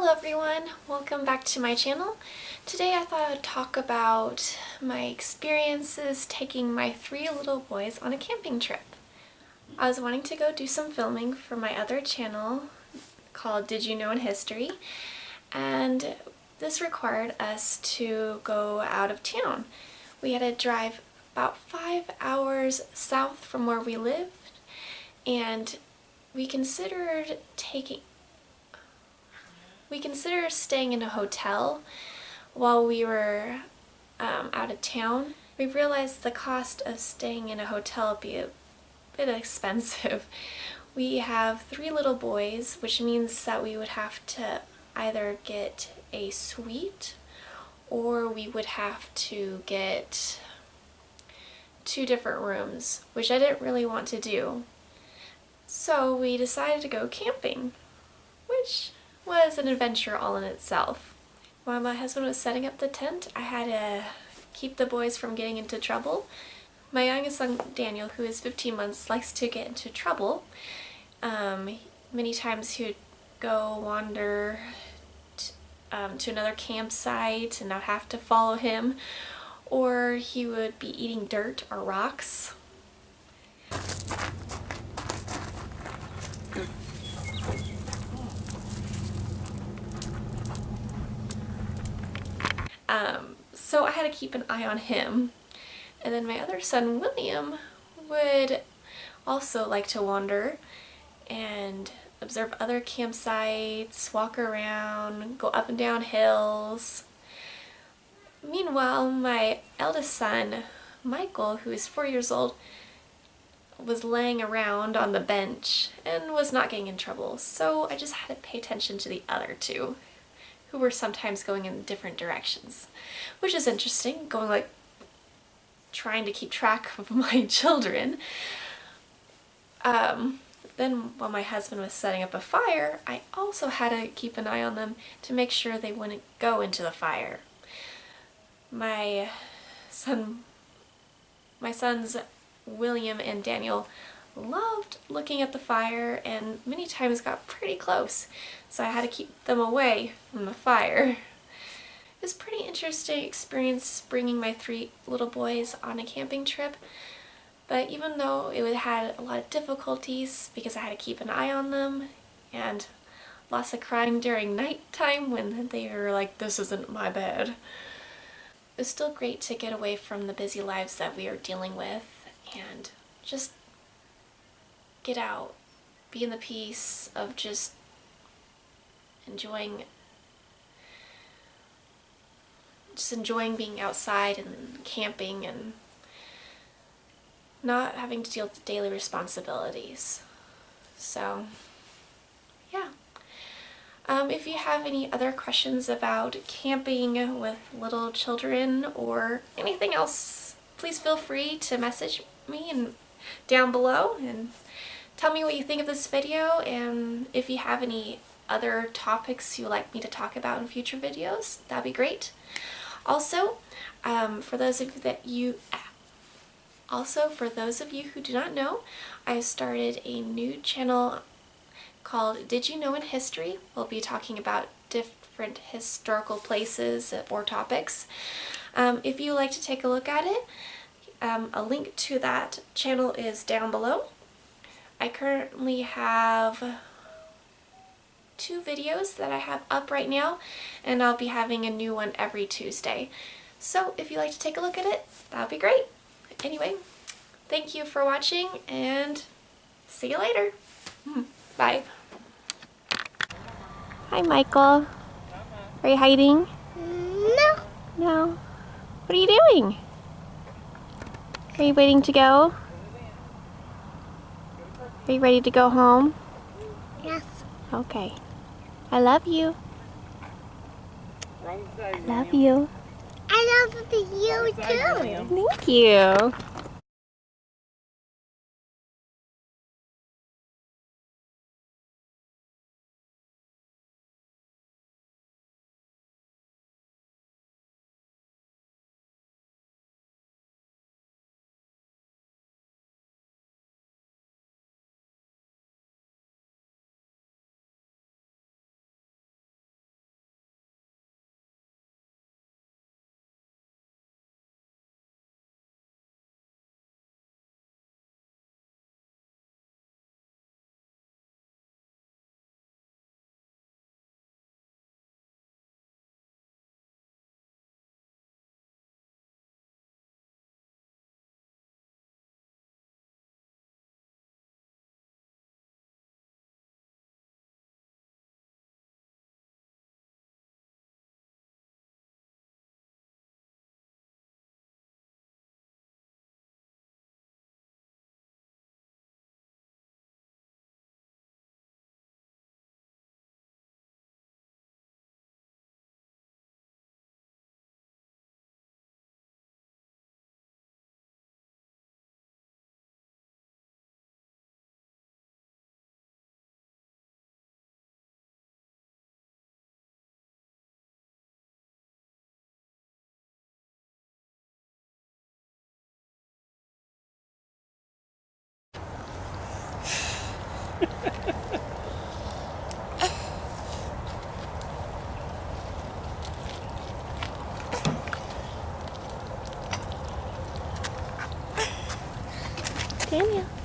Hello everyone, welcome back to my channel. Today I thought I'd talk about my experiences taking my 3 little boys on a camping trip. I was wanting to go do some filming for my other channel called Did You Know in History, and this required us to go out of town. We had to drive about 5 hours south from where we lived, and we considered staying in a hotel while we were out of town. We realized the cost of staying in a hotel would be a bit expensive. We have 3 little boys, which means that we would have to either get a suite or we would have to get 2 different rooms, which I didn't really want to do. So we decided to go camping, which was an adventure all in itself. While my husband was setting up the tent, I had to keep the boys from getting into trouble. My youngest son, Daniel, who is 15 months, likes to get into trouble. Many times he would go wander to another campsite and I'd have to follow him, or he would be eating dirt or rocks. So I had to keep an eye on him. And then my other son, William, would also like to wander and observe other campsites, walk around, go up and down hills. Meanwhile, my eldest son, Michael, who is 4 years old, was laying around on the bench and was not getting in trouble. So I just had to pay attention to the other 2, who were sometimes going in different directions, which is interesting, trying to keep track of my children. Then while my husband was setting up a fire, I also had to keep an eye on them to make sure they wouldn't go into the fire. My sons William and Daniel loved looking at the fire and many times got pretty close, so I had to keep them away from the fire. It was a pretty interesting experience bringing my 3 little boys on a camping trip, but even though it had a lot of difficulties because I had to keep an eye on them and lots of crying during nighttime when they were like, "This isn't my bed," it was still great to get away from the busy lives that we are dealing with and just get out, be in the peace of just enjoying being outside and camping and not having to deal with daily responsibilities. So, yeah. If you have any other questions about camping with little children or anything else, please feel free to message me down below and tell me what you think of this video, and if you have any other topics you'd like me to talk about in future videos, that'd be great. Also, for those of you who do not know, I started a new channel called Did You Know in History. We'll be talking about different historical places or topics. If you would like to take a look at it, a link to that channel is down below. I currently have 2 videos that I have up right now, and I'll be having a new one every Tuesday. So if you'd like to take a look at it, that would be great. Anyway, thank you for watching and see you later. Bye. Hi, Michael. Are you hiding? No. No. What are you doing? Are you waiting to go? Are you ready to go home? Yes. Okay. I love you. I love you. I love you too. Thank you. Daniel.